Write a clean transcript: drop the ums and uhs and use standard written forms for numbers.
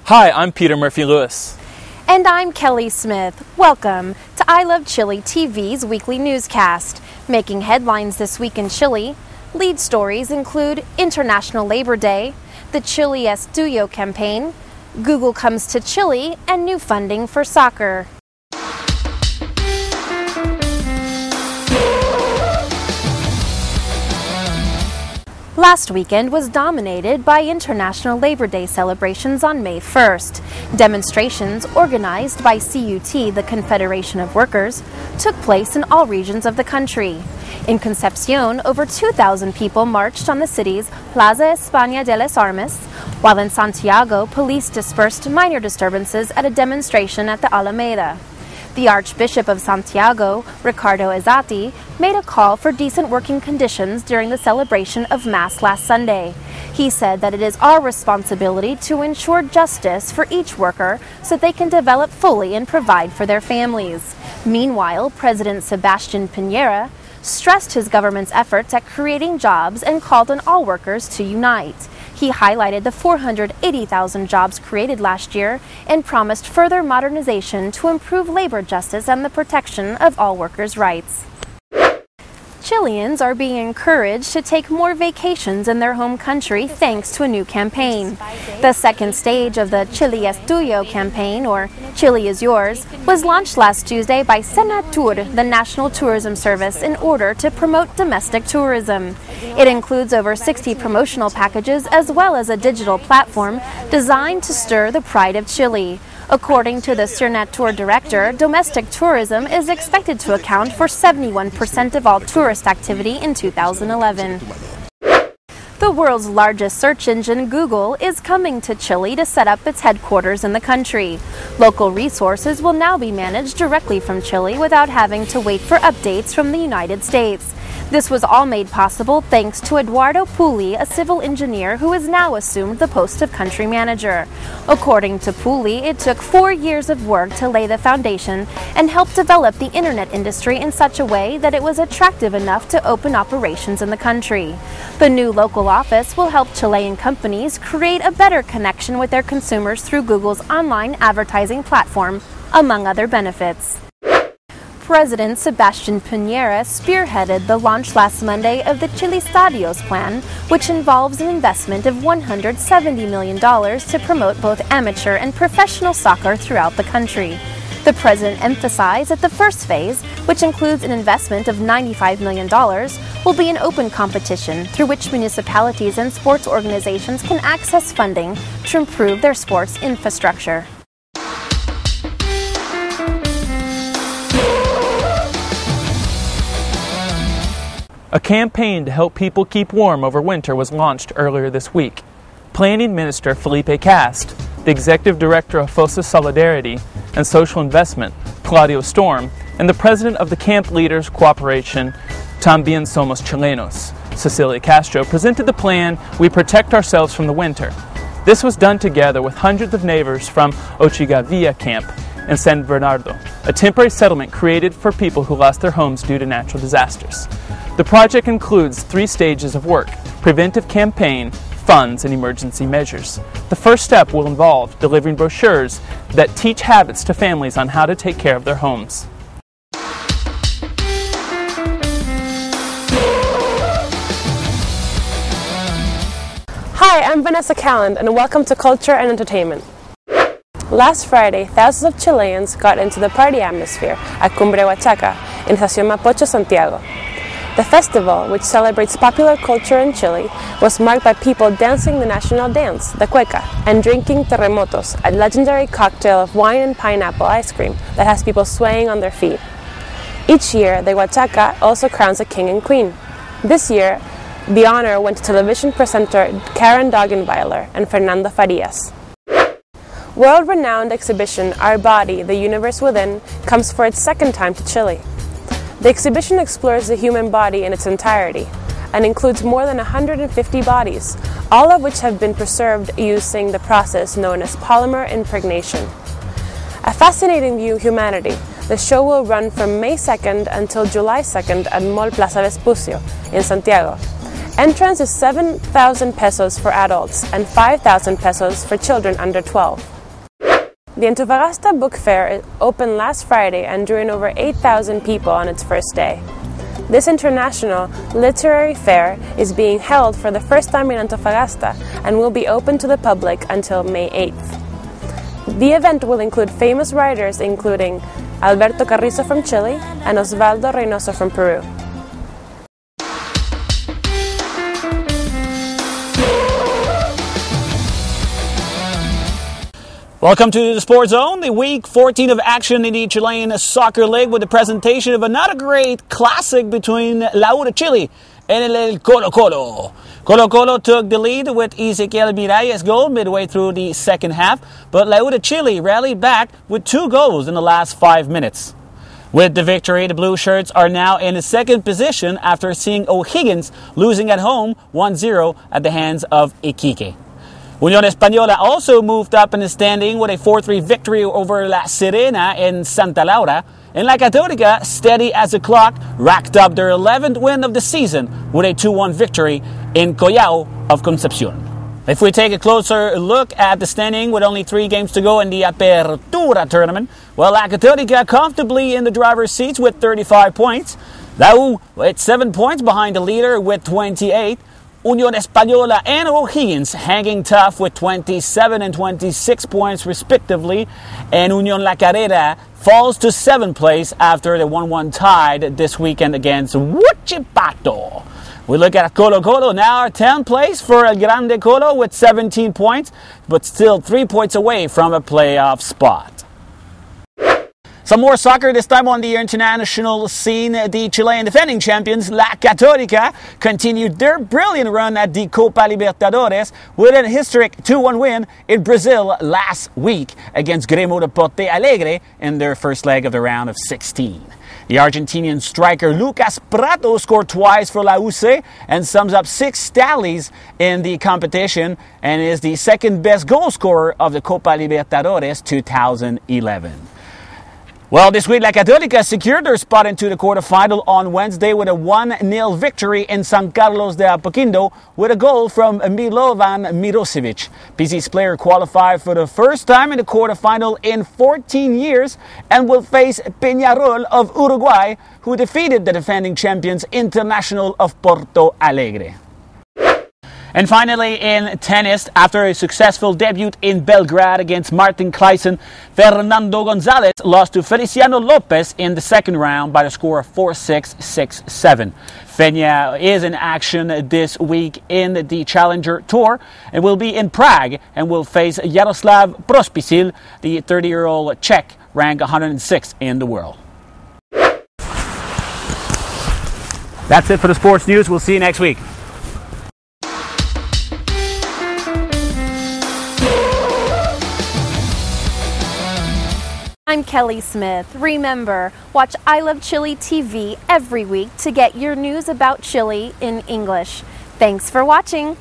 Hi, I'm Peter Murphy-Lewis. And I'm Kelli Smith. Welcome to I Love Chile TV's weekly newscast. Making headlines this week in Chile, lead stories include International Labor Day, the Chile es Tuyo campaign, Google comes to Chile, and new funding for soccer. Last weekend was dominated by International Labor Day celebrations on May 1st. Demonstrations organized by CUT, the Confederation of Workers, took place in all regions of the country. In Concepcion, over 2,000 people marched on the city's Plaza España de las Armas, while in Santiago, police dispersed minor disturbances at a demonstration at the Alameda. The Archbishop of Santiago, Ricardo Ezzati, made a call for decent working conditions during the celebration of Mass last Sunday. He said that it is our responsibility to ensure justice for each worker so they can develop fully and provide for their families. Meanwhile, President Sebastián Piñera stressed his government's efforts at creating jobs and called on all workers to unite. He highlighted the 480,000 jobs created last year and promised further modernization to improve labor justice and the protection of all workers' rights. Chileans are being encouraged to take more vacations in their home country thanks to a new campaign. The second stage of the Chile es Tuyo campaign, or Chile is Yours, was launched last Tuesday by Senatur, the National Tourism Service, in order to promote domestic tourism. It includes over 60 promotional packages as well as a digital platform designed to stir the pride of Chile. According to the Senatur director, domestic tourism is expected to account for 71% of all tourist activity in 2011. The world's largest search engine, Google, is coming to Chile to set up its headquarters in the country. Local resources will now be managed directly from Chile without having to wait for updates from the United States. This was all made possible thanks to Eduardo Puli, a civil engineer who has now assumed the post of country manager. According to Puli, it took 4 years of work to lay the foundation and help develop the internet industry in such a way that it was attractive enough to open operations in the country. The new local office will help Chilean companies create a better connection with their consumers through Google's online advertising platform, among other benefits. President Sebastián Piñera spearheaded the launch last Monday of the Chile Stadios plan, which involves an investment of $170 million to promote both amateur and professional soccer throughout the country. The president emphasized that the first phase, which includes an investment of $95 million, will be an open competition through which municipalities and sports organizations can access funding to improve their sports infrastructure. A campaign to help people keep warm over winter was launched earlier this week. Planning Minister Felipe Cast, the Executive Director of FOSA Solidarity and Social Investment, Claudio Storm, and the President of the Camp Leaders Cooperation, También Somos Chilenos, Cecilia Castro, presented the plan We Protect Ourselves from the Winter. This was done together with hundreds of neighbors from Ochigavia Camp in San Bernardo, a temporary settlement created for people who lost their homes due to natural disasters. The project includes 3 stages of work: preventive campaign, funds, and emergency measures. The first step will involve delivering brochures that teach habits to families on how to take care of their homes. Hi, I'm Vanessa Calland, and welcome to Culture and Entertainment. Last Friday, thousands of Chileans got into the party atmosphere at Cumbre Huachaca in Estación Mapocho, Santiago. The festival, which celebrates popular culture in Chile, was marked by people dancing the national dance, the cueca, and drinking terremotos, a legendary cocktail of wine and pineapple ice cream that has people swaying on their feet. Each year, the Huachaca also crowns a king and queen. This year, the honor went to television presenter Karen Dogenweiler and Fernando Farias. World-renowned exhibition Our Body, the Universe Within comes for its second time to Chile. The exhibition explores the human body in its entirety and includes more than 150 bodies, all of which have been preserved using the process known as polymer impregnation. A fascinating view of humanity, the show will run from May 2nd until July 2nd at Mall Plaza Vespucio in Santiago Entrance is 7,000 pesos for adults and 5,000 pesos for children under 12. The Antofagasta Book Fair opened last Friday and drew in over 8,000 people on its first day. This international literary fair is being held for the first time in Antofagasta and will be open to the public until May 8th. The event will include famous writers including Alberto Carrizo from Chile and Osvaldo Reynoso from Peru. Welcome to the Sports Zone, the week 14 of action in the Chilean Soccer League with the presentation of another great classic between La U de Chile and El Colo-Colo. Colo-Colo took the lead with Ezequiel Miralles' goal midway through the second half, but La U de Chile rallied back with 2 goals in the last 5 minutes. With the victory, the Blue Shirts are now in the second position after seeing O'Higgins losing at home 1-0 at the hands of Iquique. Unión Española also moved up in the standing with a 4-3 victory over La Serena in Santa Laura, and La Católica, steady as a clock, racked up their 11th win of the season with a 2-1 victory in Collao of Concepción. If we take a closer look at the standing with only 3 games to go in the Apertura tournament, well, La Católica comfortably in the driver's seats with 35 points. La U with 7 points behind the leader with 28. Unión Española and O'Higgins hanging tough with 27 and 26 points respectively, and Unión La Calera falls to 7th place after the 1-1 tied this weekend against Huachipato. We look at Colo-Colo now, 10th place for El Grande Colo with 17 points, but still 3 points away from a playoff spot. Some more soccer, this time on the international scene. The Chilean defending champions, La Católica, continued their brilliant run at the Copa Libertadores with a historic 2-1 win in Brazil last week against Grêmio de Porto Alegre in their first leg of the round of 16. The Argentinian striker Lucas Prato scored twice for La UC and sums up 6 tallies in the competition and is the second best goal scorer of the Copa Libertadores 2011. Well, this week, La Católica secured their spot into the quarterfinal on Wednesday with a 1-0 victory in San Carlos de Apoquindo with a goal from Milovan Mirosevic. PC's player qualified for the first time in the quarterfinal in 14 years and will face Peñarol of Uruguay, who defeated the defending champions Internacional of Porto Alegre. And finally, in tennis, after a successful debut in Belgrade against Martin Kleysen, Fernando Gonzalez lost to Feliciano Lopez in the second round by the score of 4-6, 6-7. Fenya is in action this week in the Challenger Tour and will be in Prague and will face Jaroslav Pospisil, the 30-year-old Czech, ranked 106 in the world. That's it for the sports news. We'll see you next week. I'm Kelli Smith. Remember, watch I Love Chile TV every week to get your news about Chile in English. Thanks for watching.